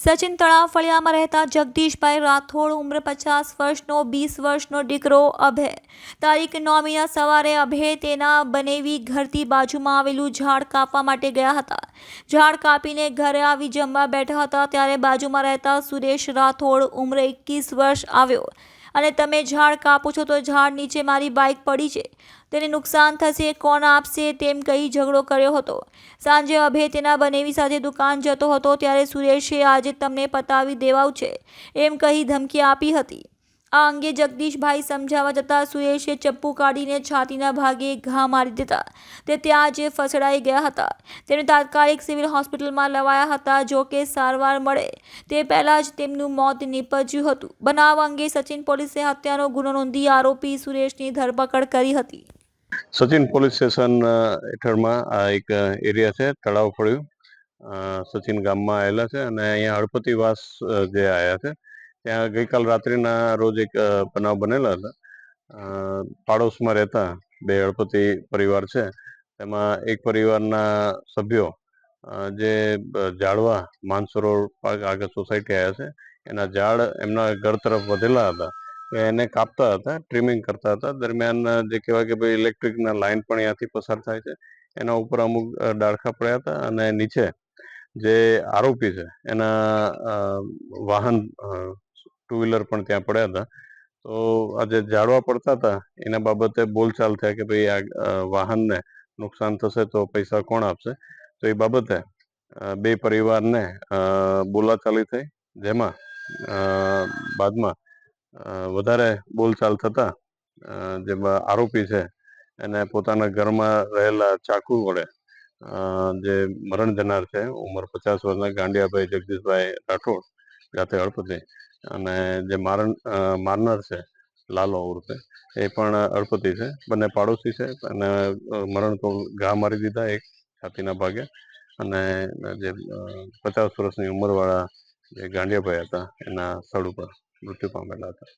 સચિન તળાવ ફળિયામાં રહેતા જગદીશભાઈ રાઠોડ ઉંમર 50 વર્ષનો 20 વર્ષનો દીકરો અભય તારીખ 9મીના સવારે અભય તેના બનેવી ઘરથી બાજુમાં આવેલું ઝાડ કાપવા માટે ગયા હતા। ઝાડ કાપીને ઘરે આવી જમવા બેઠા હતા ત્યારે બાજુમાં રહેતા સુરેશ રાઠોડ ઉંમર 21 વર્ષ આવ્યો અને તમે ઝાડ કાપો છો તો ઝાડ નીચે મારી બાઇક પડી છે, તેને નુકસાન થશે, કોણ આપશે તેમ કહી ઝઘડો કર્યો હતો। સાંજે અભય તેના બનેવી સાથે દુકાન જતો હતો ત્યારે સુરેશે આજે તમને પતાવી દેવાવું છે એમ કહી ધમકી આપી હતી। આ અંગે જગદીશભાઈ સમજાવવા જતાં સુરેશે ચપ્પુ કાઢીને છાતીના ભાગે ઘા મારી દેતા તે ત્યાં જ ફસડાઈ ગયા હતા। તેમને તાત્કાલિક સિવિલ હોસ્પિટલમાં લવાયા હતા, જો કે સારવાર મળે તે પહેલાં જ તેમનું મોત નીપજ્યું હતું। બનાવ અંગે સચિન પોલીસે હત્યાનો ગુનો નોંધી આરોપી સુરેશની ધરપકડ કરી હતી। સચિન પોલીસ સ્ટેશન હેઠળમાં આ એક એરિયા છે, તળાવ ફળિયું સચિન ગામમાં આવેલા છે અને અહીંયા હળપતિવાસ જે આવ્યા છે ત્યાં ગઈકાલ રાત્રિના રોજ એક બનાવ બનેલા હતા। પાડોશમાં રહેતા બે હળપતિ પરિવાર છે, તેમાં એક પરિવારના સભ્યો જે ઝાડવા માનસરોવર પાર્ક આગળ સોસાયટી આવ્યા છે એના ઝાડ એમના ઘર તરફ વધેલા હતા, એને કાપતા હતા, ટ્રીમિંગ કરતા હતા। દરમિયાન જે કહેવાય કે ભાઈ ઇલેક્ટ્રિકના લાઇન પણ અહીંયાથી પસાર થાય છે, એના ઉપર અમુક ડાળખા પડ્યા હતા અને નીચે જે આરોપી છે એના વાહન ટુ વ્હીલર પણ ત્યાં પડ્યા હતા। તો આ જે ઝાડવા પડતા હતા એના બાબતે બોલચાલ થયા કે ભાઈ આ વાહનને નુકસાન થશે તો પૈસા કોણ આપશે, તો એ બાબતે બે પરિવારને બોલાચાલી થઈ, જેમાં બાદમાં વધારે બોલચાલ થતા જે આરોપી છે એને પોતાના ઘરમાં રહેલા ચાકુ વડે જે મરણ જનાર છે ઉંમર 50 વર્ષના ગાંડિયાભાઈ જગદીશભાઈ રાઠોડ જાતે હળપતિ અને જે મારનાર છે લાલો ઉર્ફે એ પણ હળપતિ છે, બંને પાડોશી છે અને મરણ તો ઘા મારી દીધા એક છાતીના ભાગે અને જે 50 વર્ષની ઉંમરવાળા જે ગાંડિયાભાઈ હતા એના સ્થળ ઉપર મૃત્યુ પામેલા હતા।